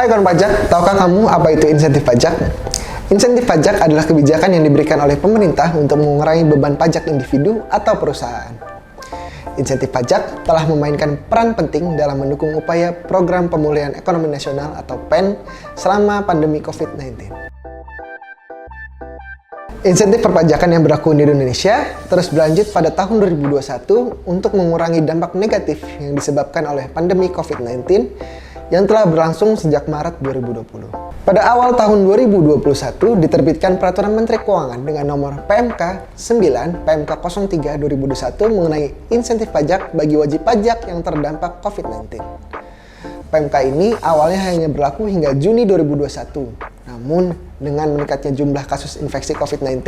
Hai kawan pajak, tahukah kamu apa itu insentif pajak? Insentif pajak adalah kebijakan yang diberikan oleh pemerintah untuk mengurangi beban pajak individu atau perusahaan. Insentif pajak telah memainkan peran penting dalam mendukung upaya program pemulihan ekonomi nasional atau PEN selama pandemi COVID-19. Insentif perpajakan yang berlaku di Indonesia terus berlanjut pada tahun 2021 untuk mengurangi dampak negatif yang disebabkan oleh pandemi COVID-19 yang telah berlangsung sejak Maret 2020. Pada awal tahun 2021 diterbitkan Peraturan Menteri Keuangan dengan nomor PMK 9 PMK 03 2021 mengenai insentif pajak bagi wajib pajak yang terdampak COVID-19. PMK ini awalnya hanya berlaku hingga Juni 2021. Namun, dengan meningkatnya jumlah kasus infeksi COVID-19,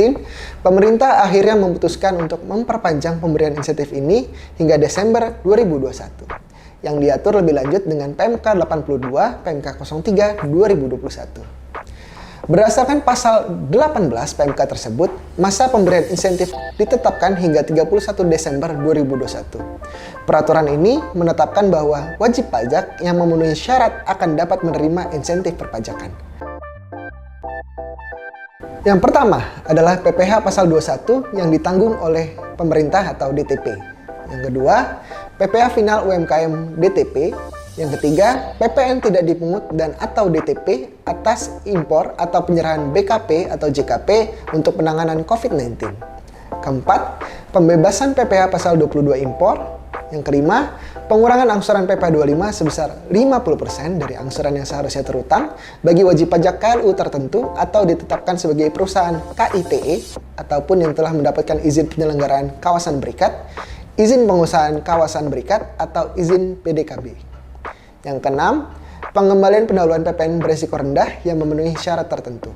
pemerintah akhirnya memutuskan untuk memperpanjang pemberian insentif ini hingga Desember 2021. Yang diatur lebih lanjut dengan PMK 82 PMK 03 2021. Berdasarkan pasal 18 PMK tersebut, masa pemberian insentif ditetapkan hingga 31 Desember 2021. Peraturan ini menetapkan bahwa wajib pajak yang memenuhi syarat akan dapat menerima insentif perpajakan. Yang pertama adalah PPh pasal 21 yang ditanggung oleh pemerintah atau DTP. Yang kedua, PPh final UMKM DTP. Yang ketiga, PPN tidak dipungut dan atau DTP atas impor atau penyerahan BKP atau JKP untuk penanganan COVID-19. Keempat, pembebasan PPh pasal 22 impor. Yang kelima, pengurangan angsuran PPh 25 sebesar 50% dari angsuran yang seharusnya terutang bagi wajib pajak KLU tertentu atau ditetapkan sebagai perusahaan KITE ataupun yang telah mendapatkan izin penyelenggaraan kawasan berikat, izin pengusahaan kawasan berikat atau izin PDKB. Yang keenam, pengembalian pendahuluan PPN berisiko rendah yang memenuhi syarat tertentu.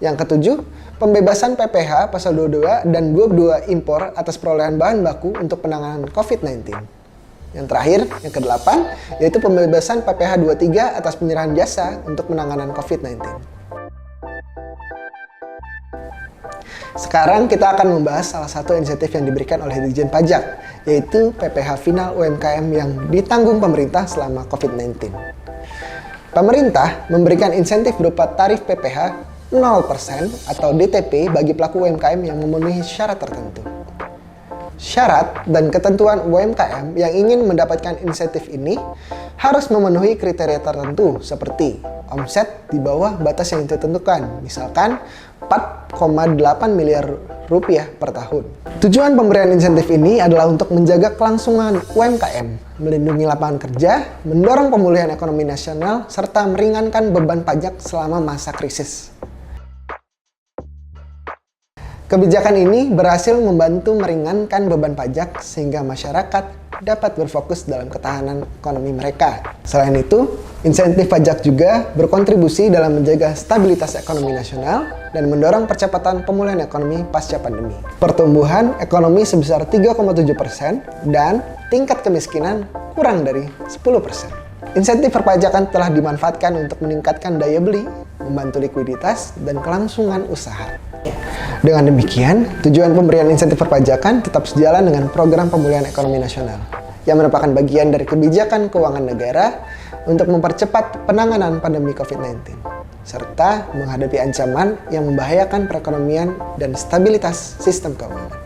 Yang ketujuh, pembebasan PPh pasal 22 dan 22 impor atas perolehan bahan baku untuk penanganan COVID-19. Yang terakhir, yang kedelapan, yaitu pembebasan PPh 23 atas penyerahan jasa untuk penanganan COVID-19. Sekarang kita akan membahas salah satu insentif yang diberikan oleh Ditjen Pajak, yaitu PPh final UMKM yang ditanggung pemerintah selama COVID-19. Pemerintah memberikan insentif berupa tarif PPh 0% atau DTP bagi pelaku UMKM yang memenuhi syarat tertentu. Syarat dan ketentuan UMKM yang ingin mendapatkan insentif ini harus memenuhi kriteria tertentu seperti omset di bawah batas yang ditentukan, misalkan 4,8 miliar rupiah per tahun. Tujuan pemberian insentif ini adalah untuk menjaga kelangsungan UMKM, melindungi lapangan kerja, mendorong pemulihan ekonomi nasional, serta meringankan beban pajak selama masa krisis. Kebijakan ini berhasil membantu meringankan beban pajak sehingga masyarakat dapat berfokus dalam ketahanan ekonomi mereka. Selain itu, insentif pajak juga berkontribusi dalam menjaga stabilitas ekonomi nasional dan mendorong percepatan pemulihan ekonomi pasca pandemi. Pertumbuhan ekonomi sebesar 3,7% dan tingkat kemiskinan kurang dari 10%. Insentif perpajakan telah dimanfaatkan untuk meningkatkan daya beli, membantu likuiditas, dan kelangsungan usaha. Dengan demikian, tujuan pemberian insentif perpajakan tetap sejalan dengan program pemulihan ekonomi nasional, yang merupakan bagian dari kebijakan keuangan negara untuk mempercepat penanganan pandemi COVID-19, serta menghadapi ancaman yang membahayakan perekonomian dan stabilitas sistem keuangan.